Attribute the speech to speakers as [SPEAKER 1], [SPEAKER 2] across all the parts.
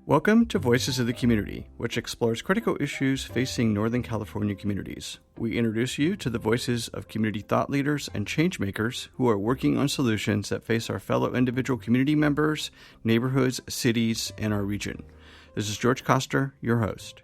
[SPEAKER 1] Welcome to Voices of the Community, which explores critical issues facing Northern California communities. We introduce you to the voices of community thought leaders and change makers who are working on solutions that face our fellow individual community members, neighborhoods, cities, and our region. This is George Koster, your host.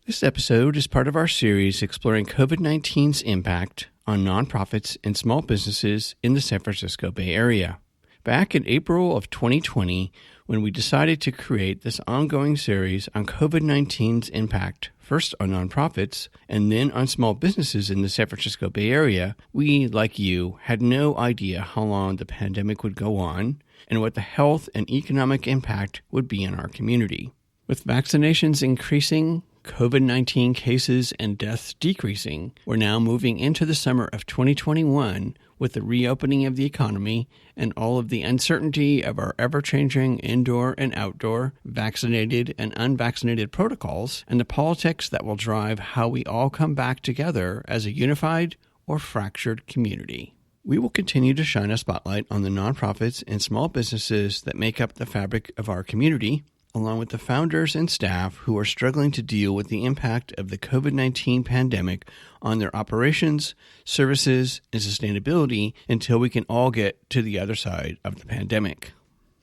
[SPEAKER 1] This episode is part of our series exploring COVID-19's impact on nonprofits and small businesses in the San Francisco Bay Area. Back in April of 2020, when we decided to create this ongoing series on COVID-19's impact, first on nonprofits and then on small businesses in the San Francisco Bay Area, we, like you, had no idea how long the pandemic would go on and what the health and economic impact would be in our community. With vaccinations increasing, COVID-19 cases and deaths decreasing, we're now moving into the summer of 2021 with the reopening of the economy and all of the uncertainty of our ever-changing indoor and outdoor, vaccinated and unvaccinated protocols, and the politics that will drive how we all come back together as a unified or fractured community. We will continue to shine a spotlight on the nonprofits and small businesses that make up the fabric of our community, along with the founders and staff who are struggling to deal with the impact of the COVID-19 pandemic on their operations, services, and sustainability until we can all get to the other side of the pandemic.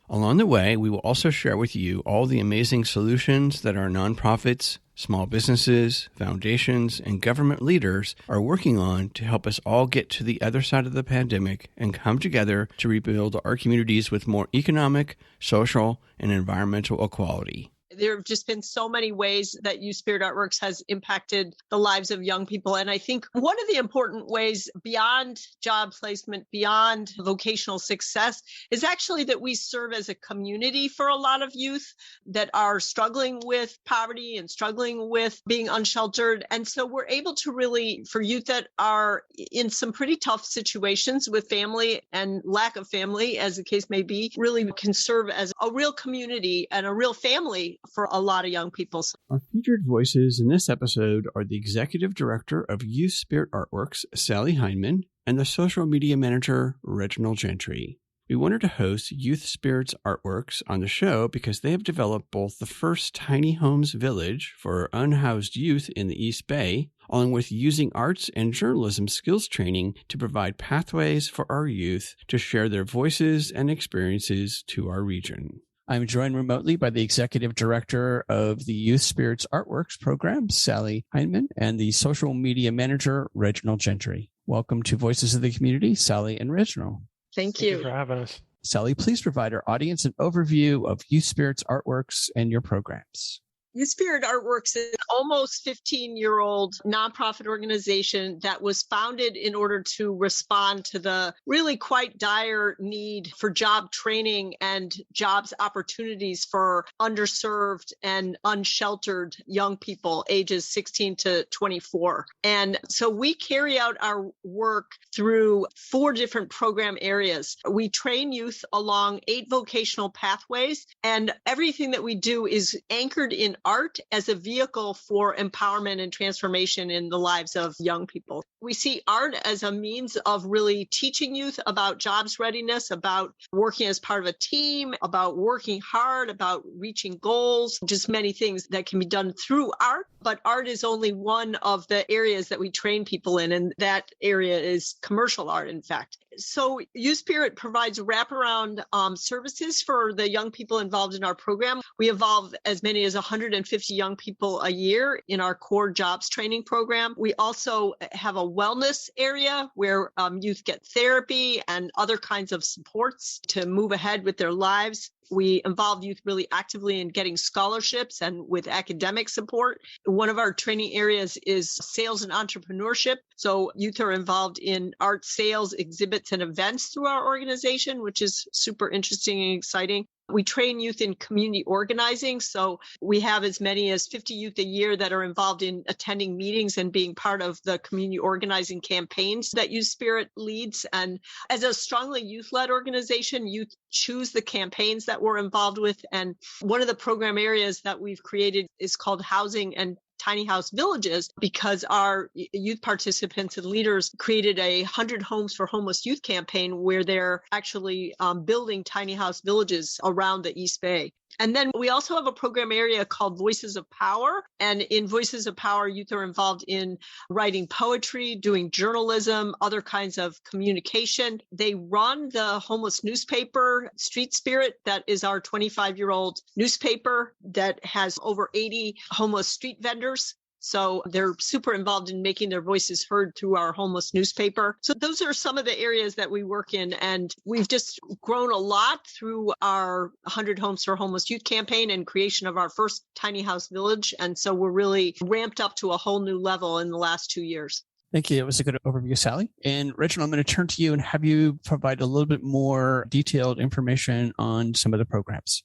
[SPEAKER 1] Along the way, we will also share with you all the amazing solutions that our nonprofits, small businesses, foundations, and government leaders are working on to help us all get to the other side of the pandemic and come together to rebuild our communities with more economic, social, and environmental equality.
[SPEAKER 2] There have just been so many ways that Youth Spirit Artworks has impacted the lives of young people. And I think one of the important ways beyond job placement, beyond vocational success, is actually that we serve as a community for a lot of youth that are struggling with poverty and struggling with being unsheltered. And so we're able to really, for youth that are in some pretty tough situations with family and lack of family, as the case may be, really can serve as a real community and a real family for a lot of young people.
[SPEAKER 1] Our featured voices in this episode are the Executive Director of Youth Spirit Artworks, Sally Heineman, and the Social Media Manager, Reginald Gentry. We wanted to host Youth Spirits Artworks on the show because they have developed both the first tiny homes village for unhoused youth in the East Bay, along with using arts and journalism skills training to provide pathways for our youth to share their voices and experiences to our region. I'm joined remotely by the Executive Director of the Youth Spirits Artworks program, Sally Heineman, and the Social Media Manager, Reginald Gentry. Welcome to Voices of the Community, Sally and Reginald.
[SPEAKER 2] Thank you
[SPEAKER 3] for having us.
[SPEAKER 1] Sally, please provide our audience an overview of Youth Spirits Artworks and your programs.
[SPEAKER 2] Youth Spirit Artworks is an almost 15-year-old nonprofit organization that was founded in order to respond to the really quite dire need for job training and jobs opportunities for underserved and unsheltered young people ages 16 to 24. And so we carry out our work through 4 different program areas. We train youth along 8 vocational pathways, and everything that we do is anchored in art as a vehicle for empowerment and transformation in the lives of young people. We see art as a means of really teaching youth about jobs readiness, about working as part of a team, about working hard, about reaching goals, just many things that can be done through art. But art is only one of the areas that we train people in, and that area is commercial art, in fact. So Youth Spirit provides wraparound services for the young people involved in our program. We involve as many as 150 young people a year in our core jobs training program. We also have a wellness area where youth get therapy and other kinds of supports to move ahead with their lives. We involve youth really actively in getting scholarships and with academic support. One of our training areas is sales and entrepreneurship. So youth are involved in art sales, exhibits, and events through our organization, which is super interesting and exciting. We train youth in community organizing. So we have as many as 50 youth a year that are involved in attending meetings and being part of the community organizing campaigns that Youth Spirit leads. And as a strongly youth-led organization, youth choose the campaigns that we're involved with. And one of the program areas that we've created is called Housing and tiny house villages because our youth participants and leaders created a 100 Homes for Homeless Youth campaign where they're actually building tiny house villages around the East Bay. And then we also have a program area called Voices of Power. And in Voices of Power, youth are involved in writing poetry, doing journalism, other kinds of communication. They run the homeless newspaper, Street Spirit, that is our 25-year-old newspaper that has over 80 homeless street vendors. So they're super involved in making their voices heard through our homeless newspaper. So those are some of the areas that we work in. And we've just grown a lot through our 100 Homes for Homeless Youth campaign and creation of our first tiny house village. And so we're really ramped up to a whole new level in the last 2 years.
[SPEAKER 1] Thank you. It was a good overview, Sally. And Reginald, I'm going to turn to you and have you provide a little bit more detailed information on some of the programs.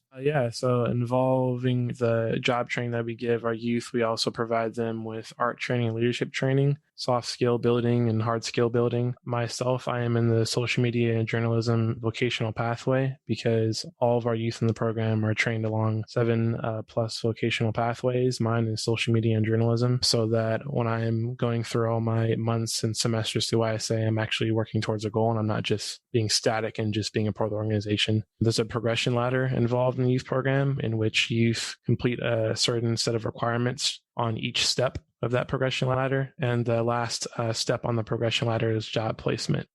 [SPEAKER 3] So involving the job training that we give our youth, we also provide them with art training and leadership training, soft skill building and hard skill building. Myself, I am in the social media and journalism vocational pathway because all of our youth in the program are trained along 7 plus vocational pathways. Mine is social media and journalism, so that when I am going through all my months and semesters through YSA, I'm actually working towards a goal and I'm not just being static and just being a part of the organization. There's a progression ladder involved in the youth program in which youth complete a certain set of requirements on each step of that progression ladder. And the last step on the progression ladder is job placement.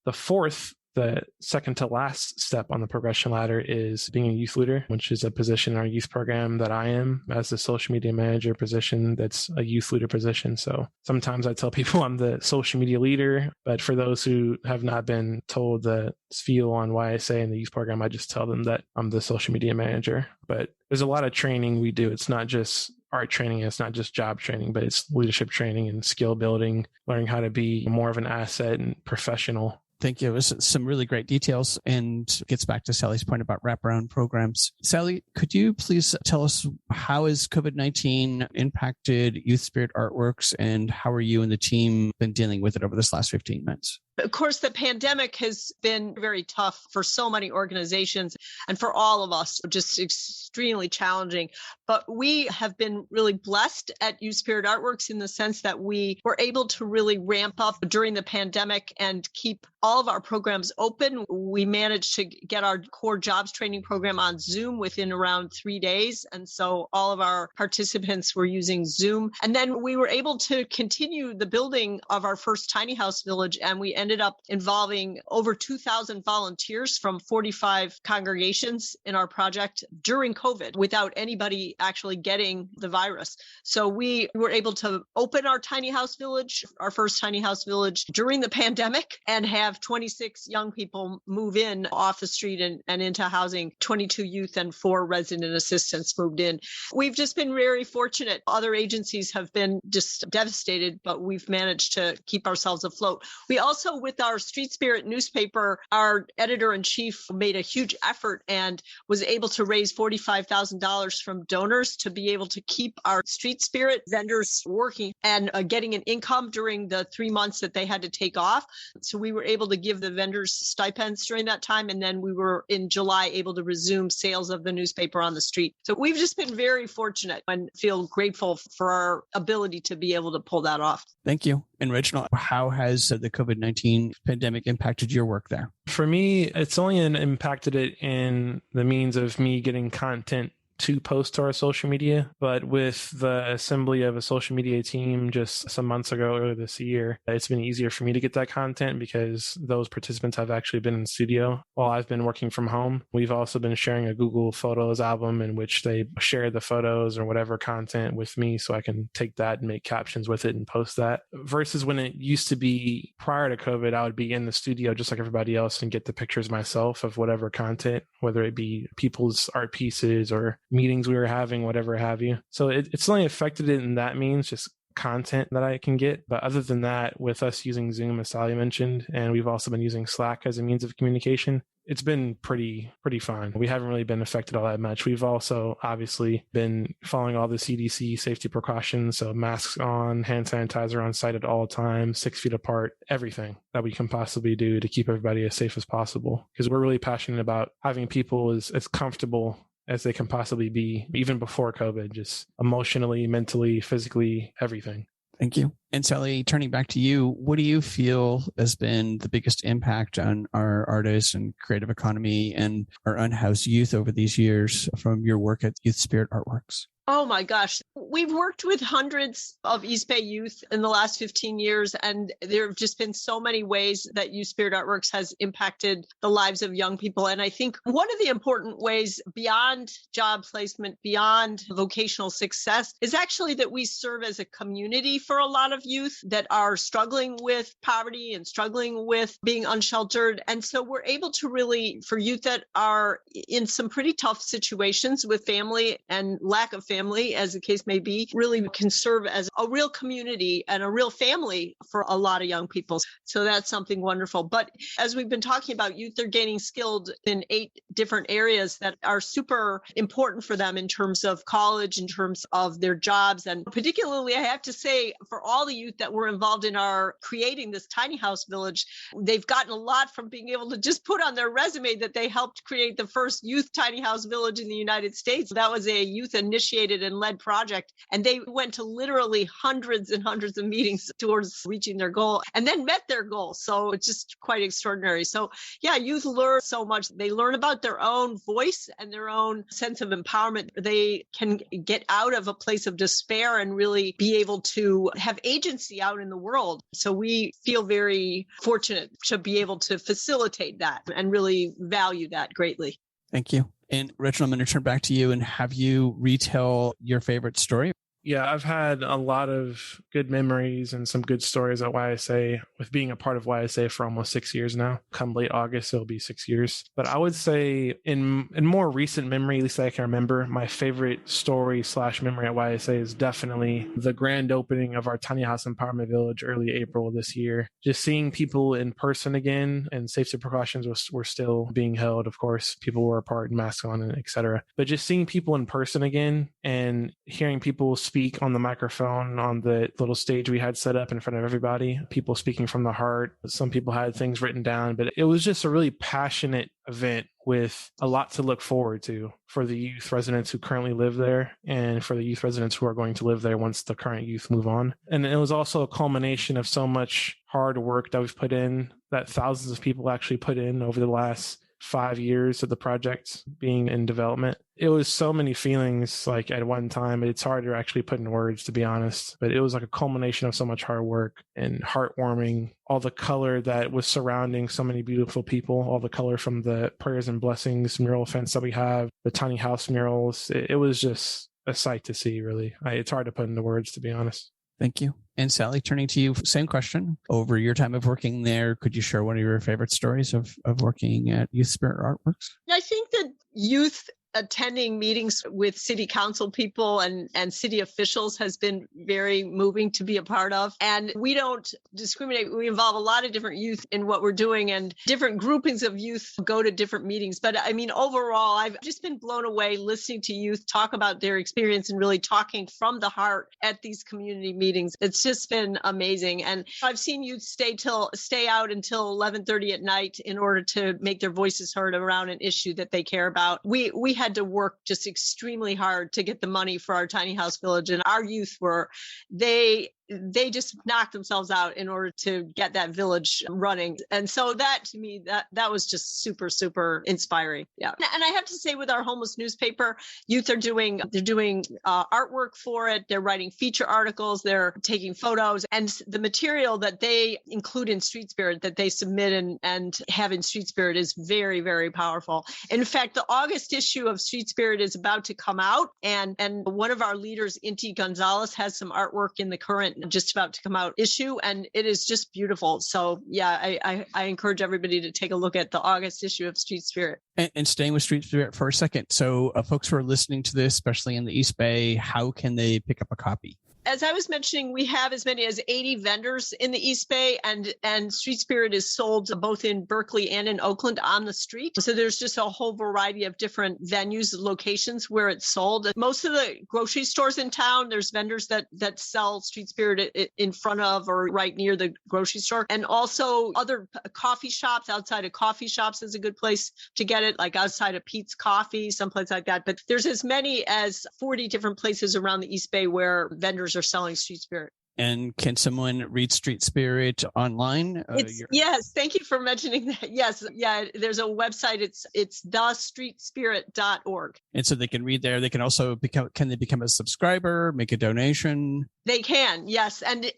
[SPEAKER 3] The second to last step on the progression ladder is being a youth leader, which is a position in our youth program that I am as the social media manager position. That's a youth leader position. So sometimes I tell people I'm the social media leader, but for those who have not been told the spiel on YSA and the youth program, I just tell them that I'm the social media manager. But there's a lot of training we do. It's not just art training, it's not just job training, but it's leadership training and skill building, learning how to be more of an asset and professional.
[SPEAKER 1] Thank you. It was some really great details and gets back to Sally's point about wraparound programs. Sally, could you please tell us how has COVID-19 impacted Youth Spirit Artworks and how are you and the team been dealing with it over this last 15 months?
[SPEAKER 2] Of course, the pandemic has been very tough for so many organizations and for all of us, just extremely challenging. But we have been really blessed at Youth Spirit Artworks in the sense that we were able to really ramp up during the pandemic and keep all of our programs open. We managed to get our core jobs training program on Zoom within around 3 days. And so all of our participants were using Zoom. And then we were able to continue the building of our first tiny house village. And we ended up involving over 2,000 volunteers from 45 congregations in our project during COVID without anybody actually getting the virus. So we were able to open our tiny house village, our first tiny house village during the pandemic, and have 26 young people move in off the street and into housing. 22 youth and 4 resident assistants moved in. We've just been very fortunate. Other agencies have been just devastated, but we've managed to keep ourselves afloat. We also, with our Street Spirit newspaper, our editor-in-chief made a huge effort and was able to raise $45,000 from donors to be able to keep our Street Spirit vendors working and getting an income during the 3 months that they had to take off. So we were able to give the vendors stipends during that time. And then we were in July able to resume sales of the newspaper on the street. So we've just been very fortunate and feel grateful for our ability to be able to pull that off.
[SPEAKER 1] Thank you. And Reginald, how has the COVID-19 pandemic impacted your work there?
[SPEAKER 3] For me, it's only impacted it in the means of me getting content to post to our social media. But with the assembly of a social media team just some months ago, earlier this year, it's been easier for me to get that content because those participants have actually been in studio while I've been working from home. We've also been sharing a Google Photos album in which they share the photos or whatever content with me so I can take that and make captions with it and post that. Versus when it used to be prior to COVID, I would be in the studio just like everybody else and get the pictures myself of whatever content, whether it be people's art pieces or meetings we were having, whatever have you. So it's only affected it in that means, just content that I can get. But other than that, with us using Zoom, as Sally mentioned, and we've also been using Slack as a means of communication, it's been pretty fine. We haven't really been affected all that much. We've also obviously been following all the CDC safety precautions. So masks on, hand sanitizer on site at all times, 6 feet apart, everything that we can possibly do to keep everybody as safe as possible. Because we're really passionate about having people as comfortable as they can possibly be, even before COVID, just emotionally, mentally, physically, everything.
[SPEAKER 1] Thank you. And Sally, turning back to you, what do you feel has been the biggest impact on our artists and creative economy and our unhoused youth over these years from your work at Youth Spirit Artworks?
[SPEAKER 2] Oh my gosh. We've worked with hundreds of East Bay youth in the last 15 years, and there have just been so many ways that Youth Spirit Artworks has impacted the lives of young people. And I think one of the important ways beyond job placement, beyond vocational success, is actually that we serve as a community for a lot of youth that are struggling with poverty and struggling with being unsheltered. And so we're able to really, for youth that are in some pretty tough situations with family and lack of family, as the case may be, really can serve as a real community and a real family for a lot of young people. So that's something wonderful. But as we've been talking about, youth are getting skilled in 8 different areas that are super important for them in terms of college, in terms of their jobs. And particularly, I have to say, for all the youth that were involved in our creating this tiny house village, they've gotten a lot from being able to just put on their resume that they helped create the first youth tiny house village in the United States. That was a youth initiated and led project. And they went to literally hundreds and hundreds of meetings towards reaching their goal and then met their goal. So it's just quite extraordinary. So yeah, youth learn so much. They learn about their own voice and their own sense of empowerment. They can get out of a place of despair and really be able to have agency out in the world. So we feel very fortunate to be able to facilitate that and really value that greatly.
[SPEAKER 1] Thank you. And Reginald, I'm going to turn back to you and have you retell your favorite story.
[SPEAKER 3] Yeah, I've had a lot of good memories and some good stories at YSA with being a part of YSA for almost 6 years now. Come late August, it'll be 6 years. But I would say in more recent memory, at least I can remember, my favorite story / memory at YSA is definitely the grand opening of our Tiny House Empowerment Village early April this year. Just seeing people in person again, and safety precautions were still being held, of course. People were apart, masks on, and etc. But just seeing people in person again and hearing people speak on the microphone on the little stage we had set up in front of everybody, people speaking from the heart. Some people had things written down, but it was just a really passionate event with a lot to look forward to for the youth residents who currently live there and for the youth residents who are going to live there once the current youth move on. And it was also a culmination of so much hard work that we've put in, that thousands of people actually put in over the last 5 years of the project being in development. It was so many feelings like at one time. It's hard to actually put in words, to be honest, but it was like a culmination of so much hard work and heartwarming. All the color that was surrounding so many beautiful people, all the color from the prayers and blessings mural fence that we have, the tiny house murals. It was just a sight to see, really. It's hard to put into words, to be honest.
[SPEAKER 1] Thank you. And Sally, turning to you, same question. Over your time of working there, could you share one of your favorite stories of working at Youth Spirit Artworks?
[SPEAKER 2] I think that youth attending meetings with city council people and city officials has been very moving to be a part of. And we don't discriminate. We involve a lot of different youth in what we're doing, and different groupings of youth go to different meetings. But I mean, overall, I've just been blown away listening to youth talk about their experience and really talking from the heart at these community meetings. It's just been amazing. And I've seen youth stay out until 11:30 at night in order to make their voices heard around an issue that they care about. We had to work just extremely hard to get the money for our tiny house village, and our youth they just knocked themselves out in order to get that village running. And so that, to me, that was just super, super inspiring. Yeah. And I have to say, with our homeless newspaper, youth are doing artwork for it. They're writing feature articles. They're taking photos, and the material that they include in Street Spirit, that they submit and have in Street Spirit, is very, very powerful. In fact, the August issue of Street Spirit is about to come out, and one of our leaders, Inti Gonzalez, has some artwork in the current just about to come out issue, and it is just beautiful. So yeah, I encourage everybody to take a look at the August issue of Street Spirit.
[SPEAKER 1] And staying with Street Spirit for a second. So folks who are listening to this, especially in the East Bay, how can they pick up a copy?
[SPEAKER 2] as I was mentioning, we have as many as 80 vendors in the East Bay, and Street Spirit is sold both in Berkeley and in Oakland on the street. So there's just a whole variety of different venues, locations where it's sold. Most of the grocery stores in town, there's vendors that sell Street Spirit in front of or right near the grocery store. And also other coffee shops. Outside of coffee shops is a good place to get it, like outside of Pete's Coffee, someplace like that. But there's as many as 40 different places around the East Bay where vendors are selling Street Spirit.
[SPEAKER 1] And can someone read Street Spirit online?
[SPEAKER 2] Yes, thank you for mentioning that. Yes, yeah, there's a website. It's thestreetspirit.org.
[SPEAKER 1] And so they can read there. They can also can they become a subscriber, make a donation?
[SPEAKER 2] They can, yes. And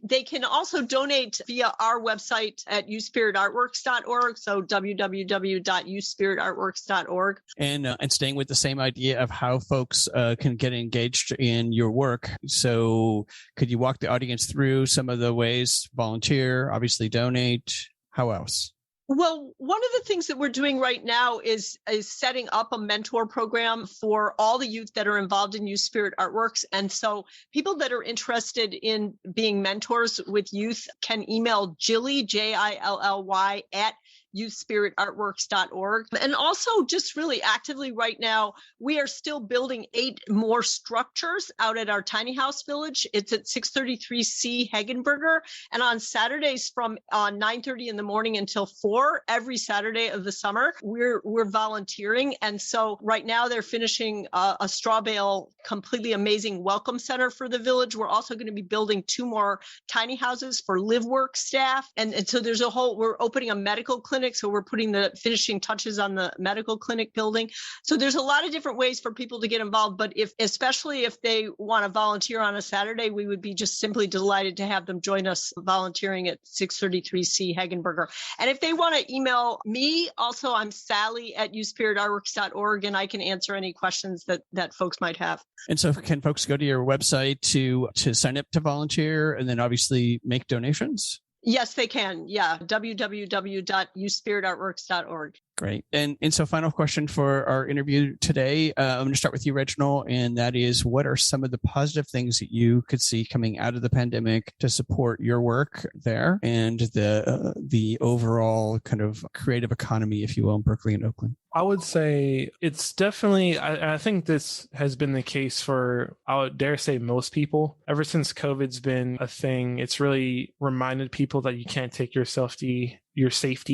[SPEAKER 2] they can also donate via our website at uspiritartworks.org. So www.uspiritartworks.org.
[SPEAKER 1] And staying with the same idea of how folks can get engaged in your work. So could you walk the audience through some of the ways? Volunteer, obviously donate. How else?
[SPEAKER 2] Well, one of the things that we're doing right now is setting up a mentor program for all the youth that are involved in Youth Spirit Artworks. And so people that are interested in being mentors with youth can email Jilly, Jilly, at youthspiritartworks.org. And also just really actively right now, we are still building 8 more structures out at our tiny house village. It's at 633C Hagenberger. And on Saturdays from 9:30 in the morning until 4, every Saturday of the summer, we're volunteering. And so right now they're finishing a straw bale, completely amazing welcome center for the village. We're also going to be building 2 more tiny houses for live work staff. And so there's we're opening a medical clinic. So we're putting the finishing touches on the medical clinic building. So there's a lot of different ways for people to get involved. But especially if they want to volunteer on a Saturday, we would be just simply delighted to have them join us volunteering at 633C Hagenberger. And if they want to email me, also I'm Sally at uspiritartworks.org, and I can answer any questions that folks might have.
[SPEAKER 1] And so can folks go to your website to sign up to volunteer and then obviously make donations?
[SPEAKER 2] Yes, they can. Yeah. www.uspiritartworks.org.
[SPEAKER 1] Great. And so final question for our interview today. I'm going to start with you, Reginald, and that is, what are some of the positive things that you could see coming out of the pandemic to support your work there and the overall kind of creative economy, if you will, in Berkeley and Oakland?
[SPEAKER 3] I would say it's definitely, I think this has been the case for, I would dare say, most people. Ever since COVID's been a thing, it's really reminded people that you can't take your safety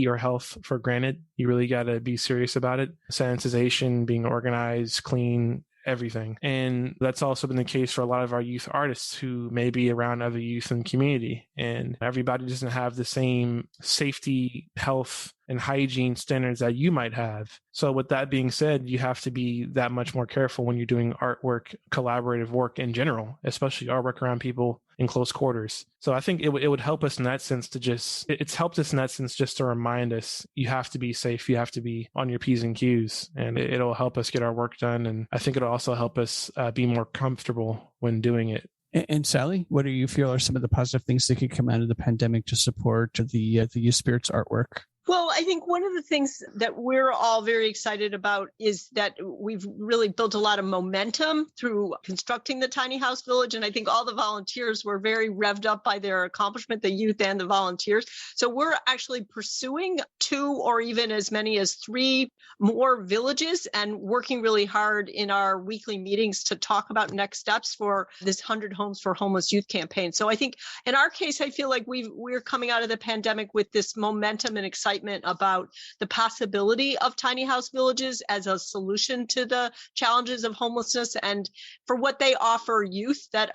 [SPEAKER 3] or health for granted. You really got to be serious about it. Sanitization, being organized, clean, everything. And that's also been the case for a lot of our youth artists who may be around other youth in the community. And everybody doesn't have the same safety, health, and hygiene standards that you might have. So with that being said, you have to be that much more careful when you're doing artwork, collaborative work in general, especially artwork around people in close quarters. So I think it would help us in that sense it's helped us in that sense just to remind us, you have to be safe, you have to be on your P's and Q's, and it'll help us get our work done. And I think it'll also help us be more comfortable when doing it.
[SPEAKER 1] And Sally, what do you feel are some of the positive things that could come out of the pandemic to support the Youth Spirits artwork?
[SPEAKER 2] Well, I think one of the things that we're all very excited about is that we've really built a lot of momentum through constructing the tiny house village. And I think all the volunteers were very revved up by their accomplishment, the youth and the volunteers. So we're actually pursuing 2 or even as many as 3 more villages and working really hard in our weekly meetings to talk about next steps for this 100 Homes for Homeless Youth campaign. So I think in our case, I feel like we're coming out of the pandemic with this momentum and excitement about the possibility of tiny house villages as a solution to the challenges of homelessness and for what they offer youth that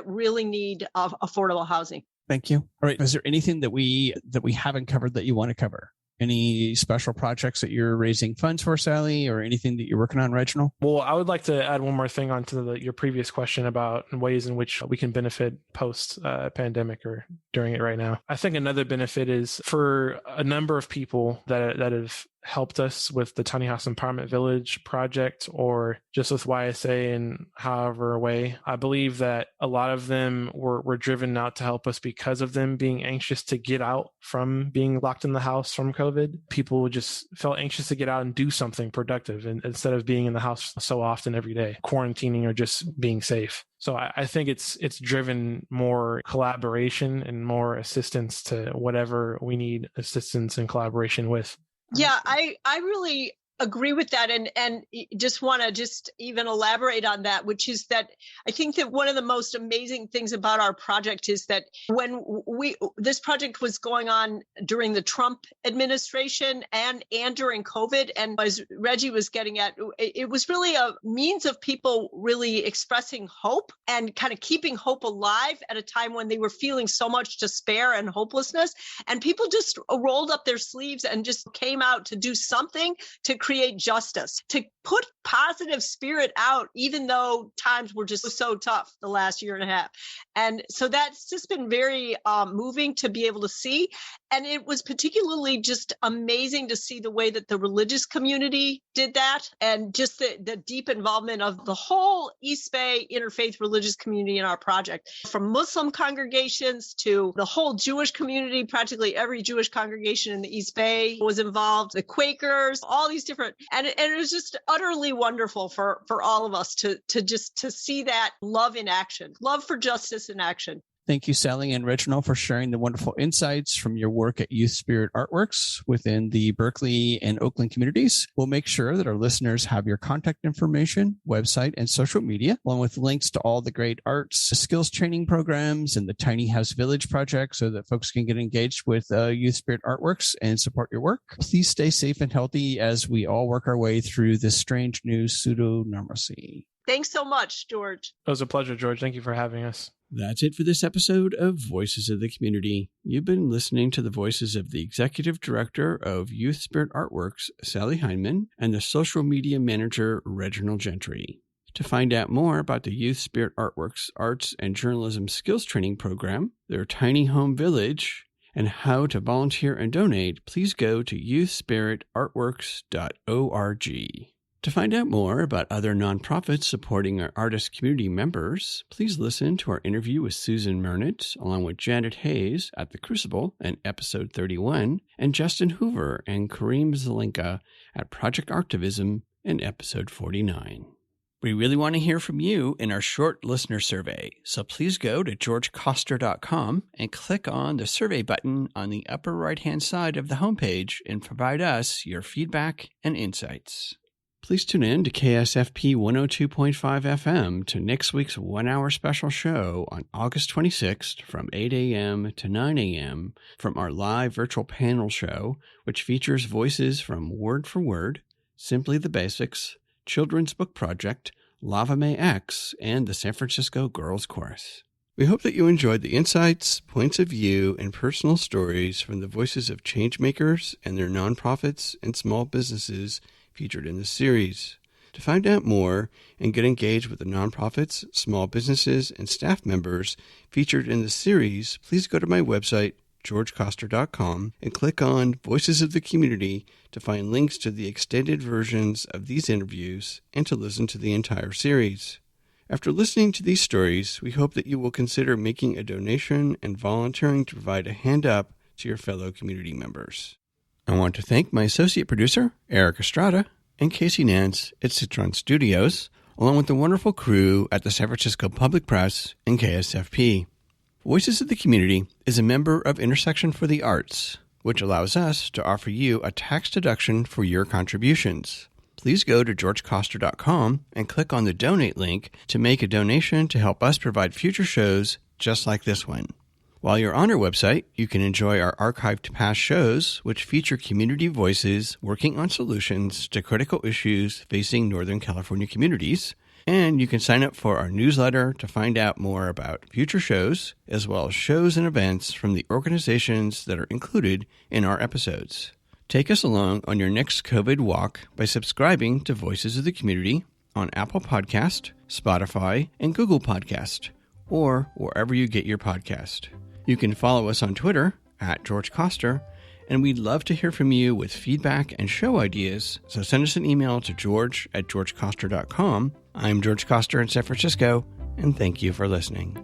[SPEAKER 2] really need affordable housing.
[SPEAKER 1] Thank you. All right. Is there anything that we haven't covered that you want to cover? Any special projects that you're raising funds for, Sally, or anything that you're working on, Reginald?
[SPEAKER 3] Well, I would like to add one more thing onto your previous question about ways in which we can benefit post-pandemic or during it right now. I think another benefit is for a number of people that have helped us with the Tiny House Empowerment Village project or just with YSA in however way. I believe that a lot of them were driven out to help us because of them being anxious to get out from being locked in the house from COVID. People just felt anxious to get out and do something productive instead of being in the house so often every day, quarantining or just being safe. So I think it's driven more collaboration and more assistance to whatever we need assistance and collaboration with.
[SPEAKER 2] Yeah, I really agree with that, and just want to just even elaborate on that, which is that I think that one of the most amazing things about our project is that when this project was going on during the Trump administration and during COVID, and as Reggie was getting at, it was really a means of people really expressing hope and kind of keeping hope alive at a time when they were feeling so much despair and hopelessness, and people just rolled up their sleeves and just came out to do something to create justice, to put positive spirit out, even though times were just so tough the last year and a half. And so that's just been very moving to be able to see. And it was particularly just amazing to see the way that the religious community did that, and just the deep involvement of the whole East Bay interfaith religious community in our project, from Muslim congregations to the whole Jewish community. Practically every Jewish congregation in the East Bay was involved, the Quakers, all these different, and it was just utterly wonderful for all of us to see that love in action, love for justice in action.
[SPEAKER 1] Thank you, Sally and Reginald, for sharing the wonderful insights from your work at Youth Spirit Artworks within the Berkeley and Oakland communities. We'll make sure that our listeners have your contact information, website, and social media, along with links to all the great arts, skills training programs, and the Tiny House Village project so that folks can get engaged with Youth Spirit Artworks and support your work. Please stay safe and healthy as we all work our way through this strange new pseudo-normalcy.
[SPEAKER 2] Thanks so much, George.
[SPEAKER 3] It was a pleasure, George. Thank you for having us.
[SPEAKER 1] That's it for this episode of Voices of the Community. You've been listening to the voices of the Executive Director of Youth Spirit Artworks, Sally Heineman, and the Social Media Manager, Reginald Gentry. To find out more about the Youth Spirit Artworks Arts and Journalism Skills Training Program, their tiny home village, and how to volunteer and donate, please go to youthspiritartworks.org. To find out more about other nonprofits supporting our artist community members, please listen to our interview with Susan Mernitz, along with Janet Hayes at The Crucible in episode 31, and Justin Hoover and Kareem Zelenka at Project Artivism in episode 49. We really want to hear from you in our short listener survey, so please go to georgecoster.com and click on the survey button on the upper right-hand side of the homepage and provide us your feedback and insights. Please tune in to KSFP 102.5 FM to next week's 1-hour special show on August 26th from 8 a.m. to 9 a.m. from our live virtual panel show, which features voices from Word for Word, Simply the Basics, Children's Book Project, Lava May X, and the San Francisco Girls Chorus. We hope that you enjoyed the insights, points of view, and personal stories from the voices of changemakers and their nonprofits and small businesses featured in this series. To find out more and get engaged with the nonprofits, small businesses, and staff members featured in the series, please go to my website, georgecoster.com, and click on Voices of the Community to find links to the extended versions of these interviews and to listen to the entire series. After listening to these stories, we hope that you will consider making a donation and volunteering to provide a hand up to your fellow community members. I want to thank my associate producer, Eric Estrada, and Casey Nance at Citron Studios, along with the wonderful crew at the San Francisco Public Press and KSFP. Voices of the Community is a member of Intersection for the Arts, which allows us to offer you a tax deduction for your contributions. Please go to georgecoster.com and click on the donate link to make a donation to help us provide future shows just like this one. While you're on our website, you can enjoy our archived past shows, which feature community voices working on solutions to critical issues facing Northern California communities. And you can sign up for our newsletter to find out more about future shows, as well as shows and events from the organizations that are included in our episodes. Take us along on your next COVID walk by subscribing to Voices of the Community on Apple Podcast, Spotify, and Google Podcast, or wherever you get your podcast. You can follow us on Twitter at George Coster And we'd love to hear from you with feedback and show ideas, so send us an email to george@georgecoster.com. I'm George Coster in San Francisco, and thank you for listening.